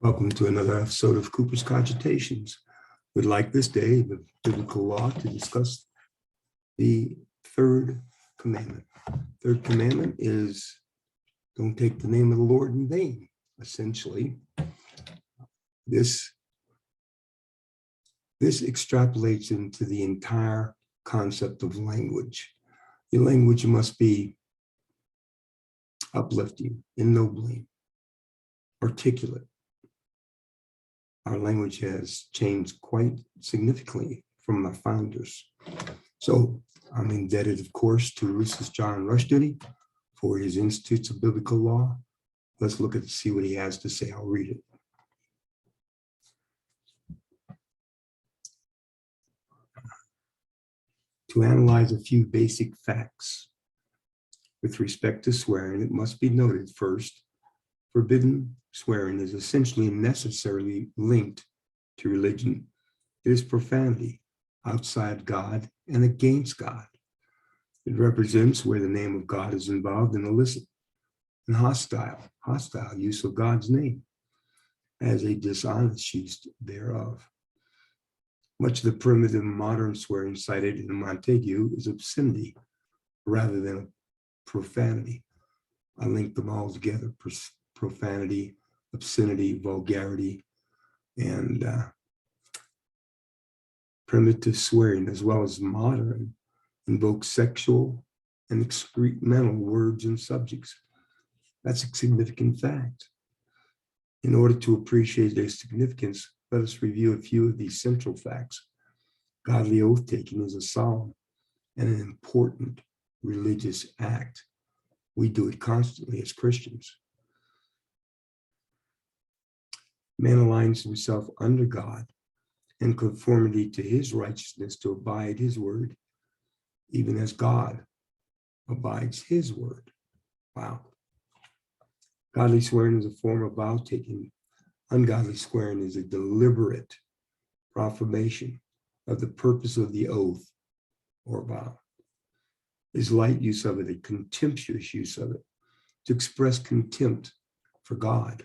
Welcome to another episode of Cooper's Cogitations. We'd like this day of biblical law to discuss the third commandment. Third commandment is don't take the name of the Lord in vain. Essentially, this extrapolates into the entire concept of language. Your language must be uplifting, ennobling, articulate. Our language has changed quite significantly from our founders. So I'm indebted, of course, to Lucis John Rushdoony for his Institutes of Biblical Law. Let's look at see what he has to say. I'll read it. To analyze a few basic facts with respect to swearing, it must be noted first, forbidden swearing is essentially necessarily linked to religion. It is profanity outside God and against God. It represents where the name of God is involved in illicit and hostile use of God's name as a dishonest use thereof. Much of the primitive modern swearing cited in Montague is obscenity rather than profanity. I linked them all together, profanity, obscenity, vulgarity, and primitive swearing, as well as modern, invoke sexual and excremental words and subjects. That's a significant fact. In order to appreciate their significance, let us review a few of these central facts. Godly oath-taking is a solemn and an important religious act. We do it constantly as Christians. Man aligns himself under God in conformity to his righteousness to abide his word, even as God abides his word. Wow. Godly swearing is a form of vow-taking. Ungodly swearing is a deliberate proclamation of the purpose of the oath or vow. Is light use of it, a contemptuous use of it, to express contempt for God.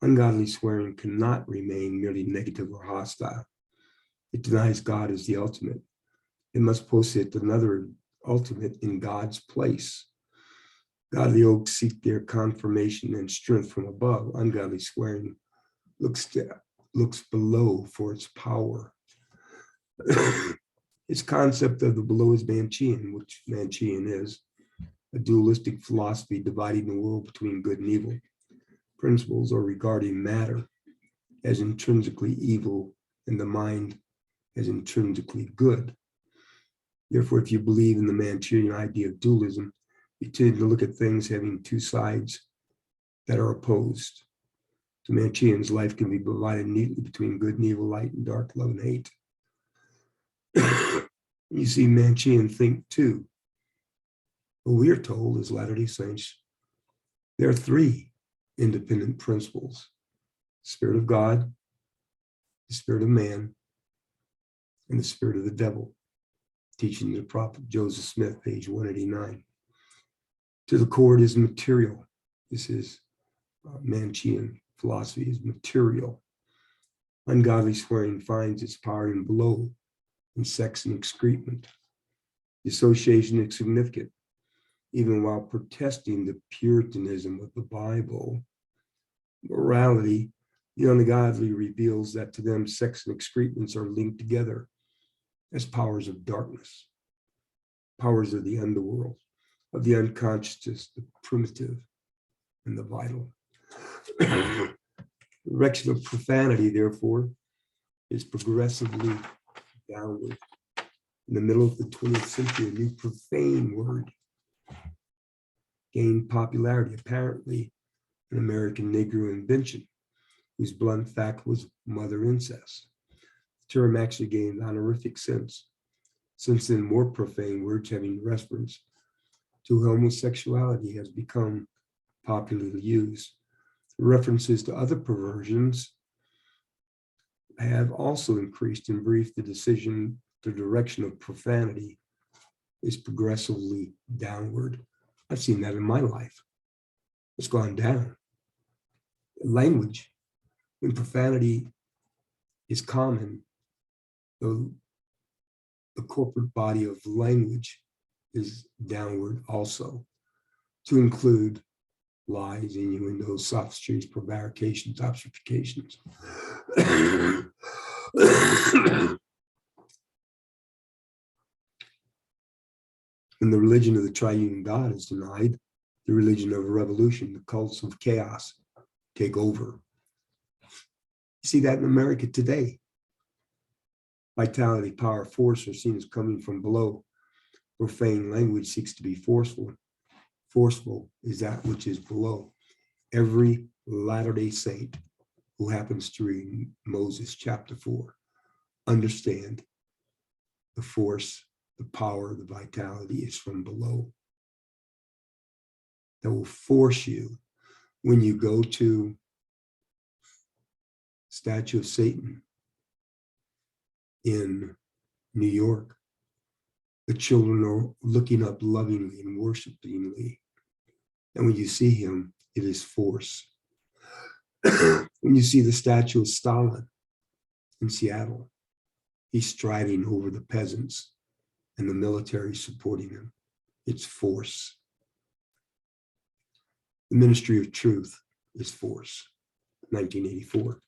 Ungodly swearing cannot remain merely negative or hostile. It denies God as the ultimate. It must posit another ultimate in God's place. Godly oaths seek their confirmation and strength from above. Ungodly swearing looks below for its power. Its concept of the below is Manichaean, which Manichaean is a dualistic philosophy dividing the world between good and evil. Principles are regarding matter as intrinsically evil and the mind as intrinsically good. Therefore, if you believe in the Manichaean idea of dualism, you tend to look at things having two sides that are opposed. To Manichaeans, life can be divided neatly between good and evil, light and dark, love and hate. You see Manichaean think too. What we are told as Latter-day Saints, there are three independent principles: the Spirit of God, the Spirit of man, and the Spirit of the devil. Teaching the prophet Joseph Smith, page 189. To the core, it is material. This is Manichaean philosophy, is material. Ungodly swearing finds its power in blow, in sex and excrement. The association is significant. Even while protesting the Puritanism of the Bible, morality, the ungodly reveals that to them sex and excrements are linked together as powers of darkness, powers of the underworld, of the unconscious, the primitive, and the vital. The direction of profanity, therefore, is progressively downward. In the middle of the 20th century, a new profane word gained popularity, apparently an American Negro invention, whose blunt fact was mother incest. The term actually gained honorific sense. Since then, more profane words having reference to homosexuality has become popularly used. References to other perversions have also increased. In brief, the direction of profanity is progressively downward. I've seen that in my life. It's gone down. Language, when profanity is common, the corporate body of language is downward also, to include lies, innuendos, sophistries, prevarications, obfuscations. When the religion of the triune God is denied, the religion of revolution, the cults of chaos take over. You see that in America today. Vitality, power, force are seen as coming from below. Profane language seeks to be forceful. Forceful is that which is below. Every Latter-day Saint who happens to read Moses chapter 4 understand the force, the power, the vitality is from below. That will force you when you go to statue of Satan in New York. The children are looking up lovingly and worshipingly. And when you see him, it is force. When you see the statue of Stalin in Seattle, he's striding over the peasants and the military supporting him. It's force. The ministry of truth is force, 1984.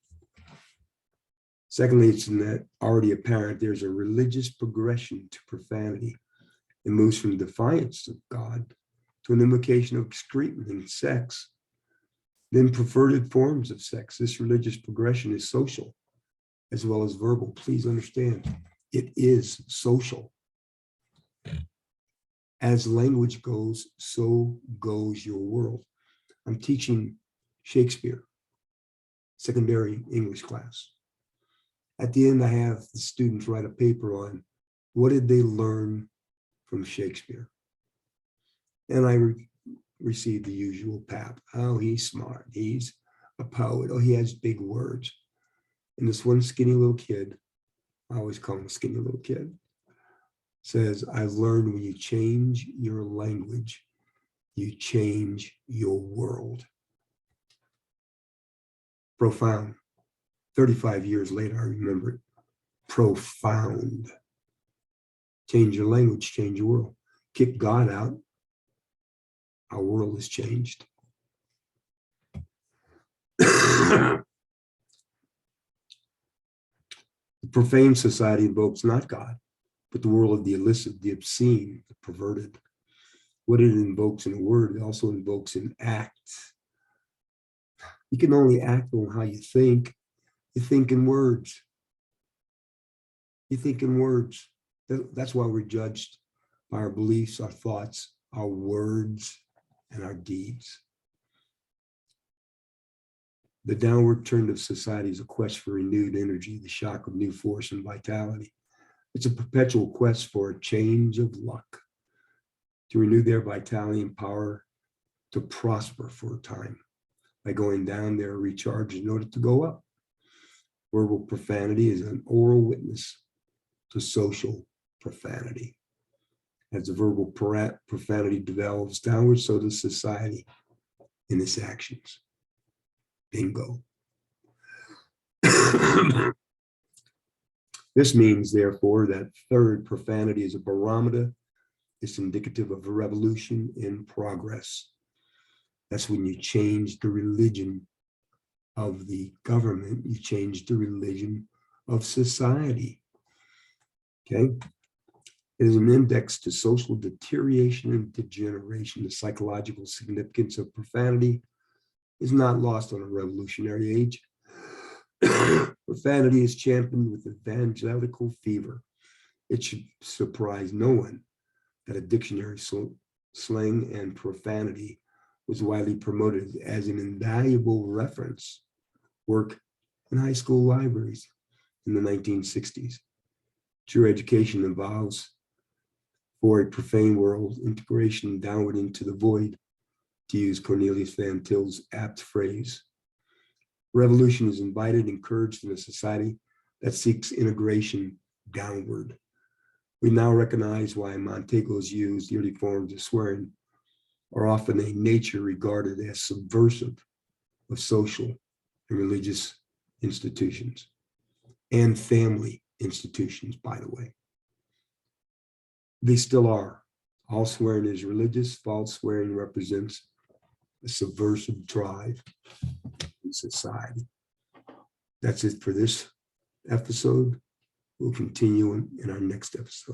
Secondly, it's in that already apparent there's a religious progression to profanity. It moves from defiance of God to an invocation of excrement and sex, then perverted forms of sex. This religious progression is social as well as verbal. Please understand, it is social. As language goes, so goes your world. I'm teaching Shakespeare, secondary English class. At the end, I have the students write a paper on what did they learn from Shakespeare. And I received the usual pap. Oh, he's smart. He's a poet. Oh, he has big words. And this one skinny little kid, I always call him a skinny little kid, says, I've learned when you change your language, you change your world. Profound. 35 years later, I remember it. Profound. Change your language, change your world. Kick God out, our world has changed. The profane society invokes not God, but the world of the illicit, the obscene, the perverted. What it invokes in a word, it also invokes in acts. You can only act on how you think. You think in words. You think in words. That's why we're judged by our beliefs, our thoughts, our words, and our deeds. The downward trend of society is a quest for renewed energy, the shock of new force and vitality. It's a perpetual quest for a change of luck, to renew their vitality and power to prosper for a time. By going down, they're recharged in order to go up. Verbal profanity is an oral witness to social profanity. As the verbal profanity develops downward, so does society in its actions. Bingo. This means, therefore, that third, profanity is a barometer. It's indicative of a revolution in progress. That's when you change the religion of the government, you change the religion of society. Okay? It is an index to social deterioration and degeneration. The psychological significance of profanity is not lost on a revolutionary age. Profanity is championed with evangelical fever. It should surprise no one that a dictionary slang and profanity was widely promoted as an invaluable reference work in high school libraries in the 1960s. True education involves, for a profane world, integration downward into the void, to use Cornelius Van Til's apt phrase. Revolution is invited, encouraged in a society that seeks integration downward. We now recognize why Montego's used the early forms of swearing are often a nature regarded as subversive of social and religious institutions and family institutions, by the way. They still are. All swearing is religious. False swearing represents a subversive drive in society. That's it for this episode. We'll continue in our next episode.